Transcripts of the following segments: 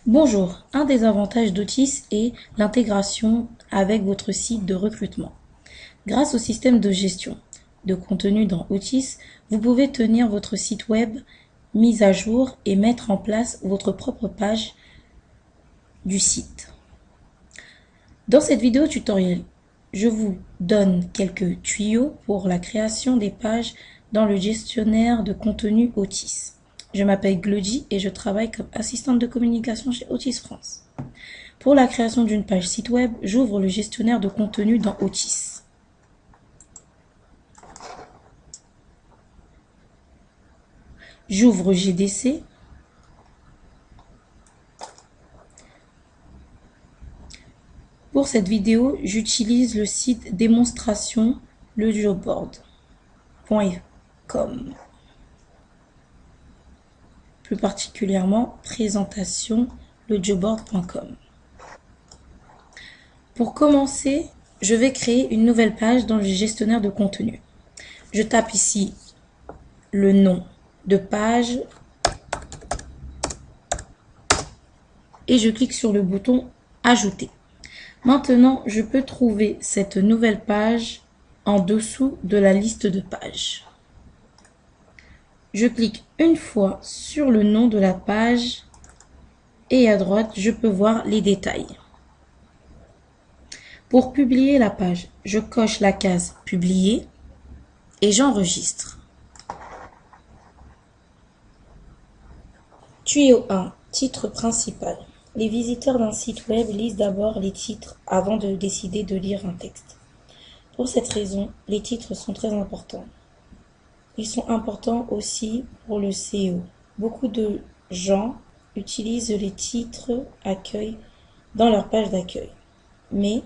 Bonjour, un des avantages d'Otis est l'intégration avec votre site de recrutement. Grâce au système de gestion de contenu dans Otis, vous pouvez tenir votre site web mis à jour et mettre en place votre propre page du site. Dans cette vidéo tutoriel, je vous donne quelques tuyaux pour la création des pages dans le gestionnaire de contenu Otis. Je m'appelle Glody et je travaille comme assistante de communication chez Otis France. Pour la création d'une page site web, j'ouvre le gestionnaire de contenu dans Otis. J'ouvre GDC. Pour cette vidéo, j'utilise le site démonstration lejobboard.com. Plus particulièrement présentation lejobboard.com. Pour commencer, je vais créer une nouvelle page dans le gestionnaire de contenu. Je tape ici le nom de page et je clique sur le bouton Ajouter. Maintenant, je peux trouver cette nouvelle page en dessous de la liste de pages. Je clique une fois sur le nom de la page et à droite, je peux voir les détails. Pour publier la page, je coche la case « Publier » et j'enregistre. Tuyau 1. Titre principal. Les visiteurs d'un site web lisent d'abord les titres avant de décider de lire un texte. Pour cette raison, les titres sont très importants. Ils sont importants aussi pour le SEO. Beaucoup de gens utilisent les titres accueil dans leur page d'accueil. Mais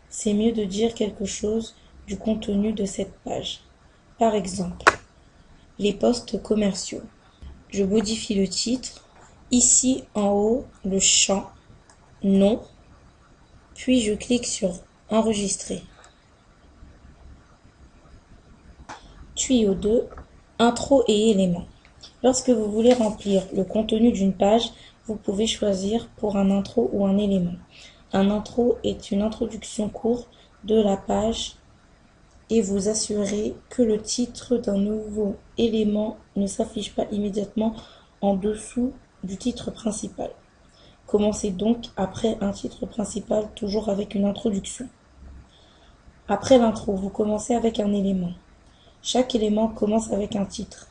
c'est mieux de dire quelque chose du contenu de cette page. Par exemple, les posts commerciaux. Je modifie le titre. Ici en haut, le champ nom. Puis je clique sur Enregistrer. Tuyau 2, intro et éléments. Lorsque vous voulez remplir le contenu d'une page, vous pouvez choisir pour un intro ou un élément. Un intro est une introduction courte de la page et vous assurez que le titre d'un nouveau élément ne s'affiche pas immédiatement en dessous du titre principal. Commencez donc après un titre principal, toujours avec une introduction. Après l'intro, vous commencez avec un élément. Chaque élément commence avec un titre.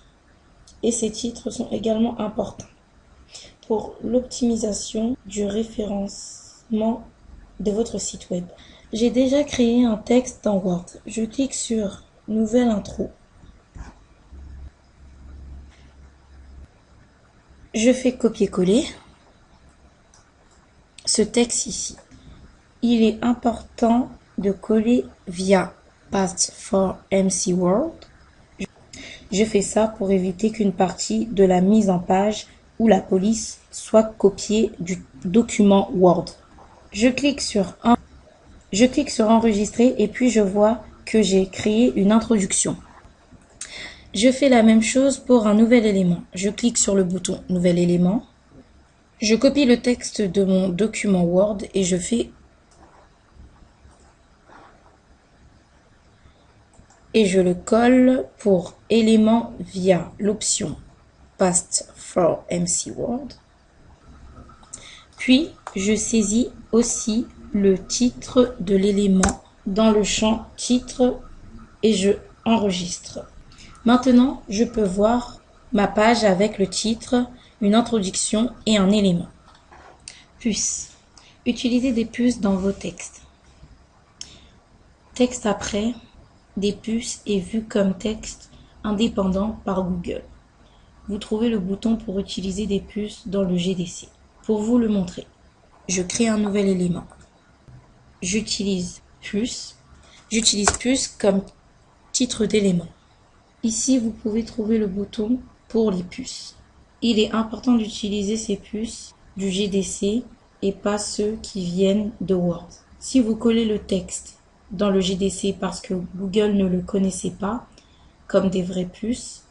Et ces titres sont également importants pour l'optimisation du référencement de votre site web. J'ai déjà créé un texte dans Word. Je clique sur Nouvelle intro. Je fais copier-coller ce texte ici. Il est important de coller via Paste for MC Word. Je fais ça pour éviter qu'une partie de la mise en page ou la police soit copiée du document Word. Je clique sur Enregistrer et puis je vois que j'ai créé une introduction. Je fais la même chose pour un nouvel élément. Je clique sur le bouton Nouvel élément. Je copie le texte de mon document Word et je le colle pour élément via l'option Paste for MC Word. Puis, je saisis aussi le titre de l'élément dans le champ titre et je enregistre. Maintenant, je peux voir ma page avec le titre, une introduction et un élément. Puces. Utilisez des puces dans vos textes. Texte après, des puces est vu comme texte indépendant par Google. Vous trouvez le bouton pour utiliser des puces dans le GDC. Pour vous le montrer, je crée un nouvel élément. J'utilise puce comme titre d'élément. Ici, vous pouvez trouver le bouton pour les puces. Il est important d'utiliser ces puces du GDC et pas ceux qui viennent de Word. Si vous collez le texte dans le GDC parce que Google ne le connaissait pas, comme des vraies puces,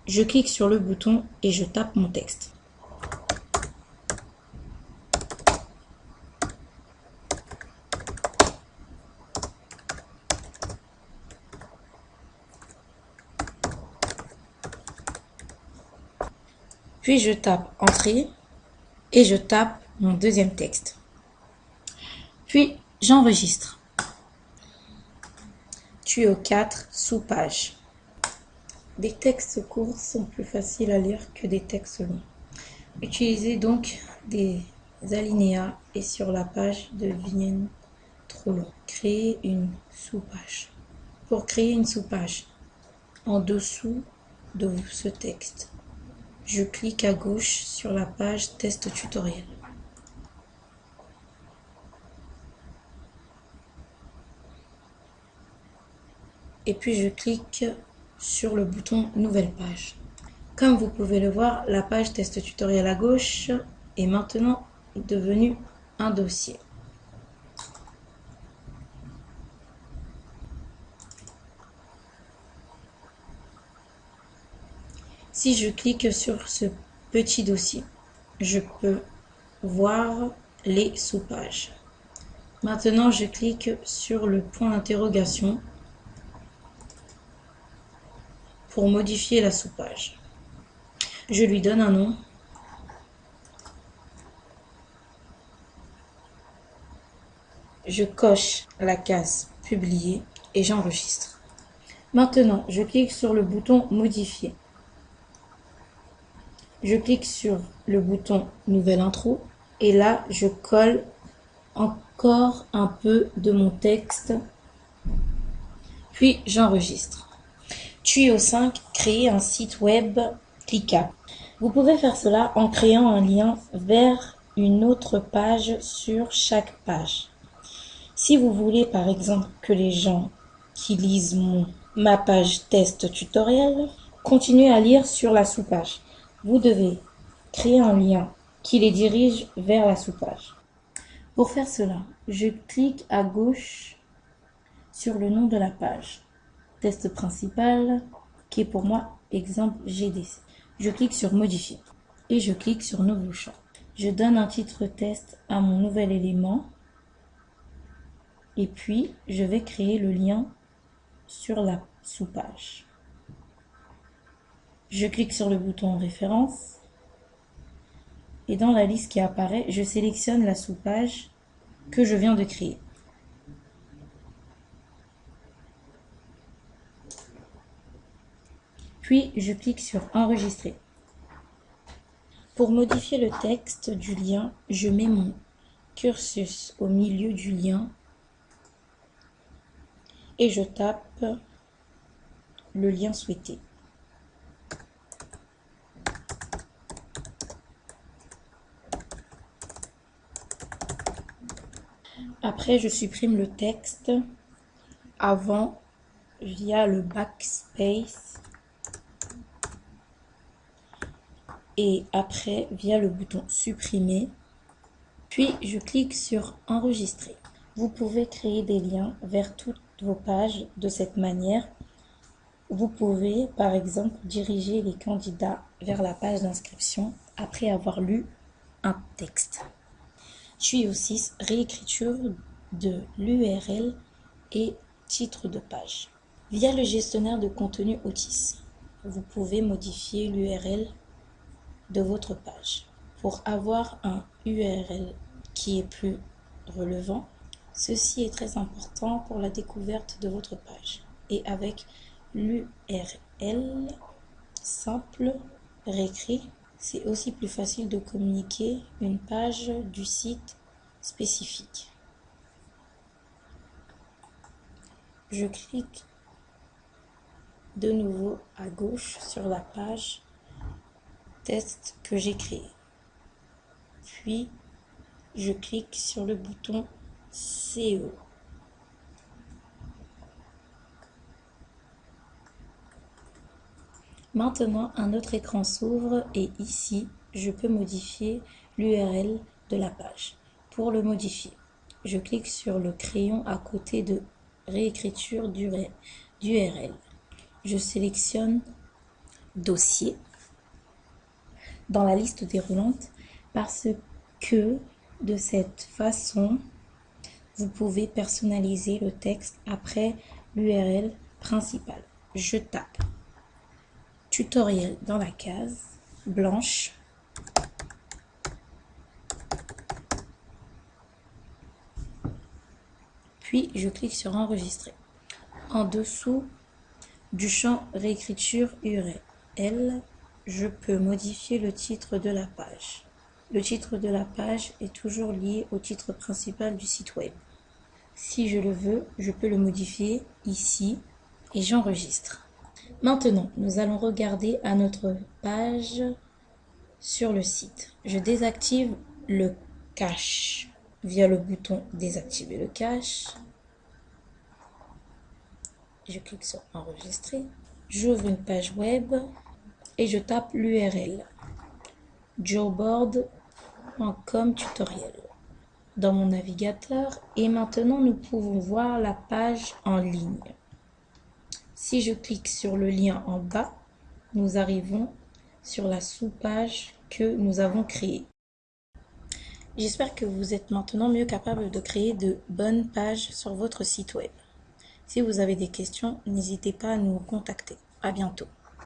je clique sur le bouton et je tape mon texte. Puis je tape entrée et je tape mon deuxième texte. Puis j'enregistre. Tuyau 4, sous-page. Des textes courts sont plus faciles à lire que des textes longs. Utilisez donc des alinéas et sur la page deviennent trop long. Créer une sous-page. Pour créer une sous-page, en dessous de ce texte, je clique à gauche sur la page test tutoriel. Et puis je clique sur le bouton nouvelle page. Comme vous pouvez le voir, la page test tutoriel à gauche est maintenant devenue un dossier. Si je clique sur ce petit dossier, je peux voir les sous-pages. Maintenant, je clique sur le point d'interrogation pour modifier la sous-page. Je lui donne un nom. Je coche la case publier et j'enregistre. Maintenant, je clique sur le bouton modifier. Je clique sur le bouton nouvelle intro et là, je colle encore un peu de mon texte. Puis j'enregistre. Tuyau 5, créer un site web cliquable. Vous pouvez faire cela en créant un lien vers une autre page sur chaque page. Si vous voulez par exemple que les gens qui lisent ma page test tutoriel continuent à lire sur la sous-page, vous devez créer un lien qui les dirige vers la sous-page. Pour faire cela, je clique à gauche sur le nom de la page. Test principal, qui est pour moi exemple GDC. Je clique sur modifier et je clique sur nouveau champ. Je donne un titre test à mon nouvel élément et puis je vais créer le lien sur la sous-page. Je clique sur le bouton référence et dans la liste qui apparaît, je sélectionne la sous-page que je viens de créer. Puis je clique sur enregistrer. Pour modifier le texte du lien, je mets mon curseur au milieu du lien et je tape le lien souhaité. Après, je supprime le texte avant via le backspace et après via le bouton supprimer. Puis je clique sur enregistrer. Vous pouvez créer des liens vers toutes vos pages de cette manière. Vous pouvez par exemple diriger les candidats vers la page d'inscription après avoir lu un texte. Tuyau 6, réécriture de l'URL et titre de page. Via le gestionnaire de contenu Otis, vous pouvez modifier l'URL de votre page. Pour avoir un URL qui est plus relevant, ceci est très important pour la découverte de votre page. Et avec l'URL simple réécrit, c'est aussi plus facile de communiquer une page du site spécifique. Je clique de nouveau à gauche sur la page test que j'ai créé. Puis, je clique sur le bouton SEO. Maintenant, un autre écran s'ouvre et ici, je peux modifier l'URL de la page. Pour le modifier, je clique sur le crayon à côté de réécriture d'URL. Je sélectionne dossier dans la liste déroulante parce que de cette façon, vous pouvez personnaliser le texte après l'URL principale. Je tape tutoriel dans la case blanche puis je clique sur enregistrer. En dessous du champ réécriture URL, je peux modifier le titre de la page. Le titre de la page est toujours lié au titre principal du site web. Si je le veux, je peux le modifier ici et j'enregistre. Maintenant, nous allons regarder à notre page sur le site. Je désactive le cache via le bouton désactiver le cache. Je clique sur enregistrer. J'ouvre une page web et je tape l'URL joboard.com tutoriel dans mon navigateur et maintenant nous pouvons voir la page en ligne. Si je clique sur le lien en bas, nous arrivons sur la sous-page que nous avons créée. J'espère que vous êtes maintenant mieux capable de créer de bonnes pages sur votre site web. Si vous avez des questions, n'hésitez pas à nous contacter. À bientôt.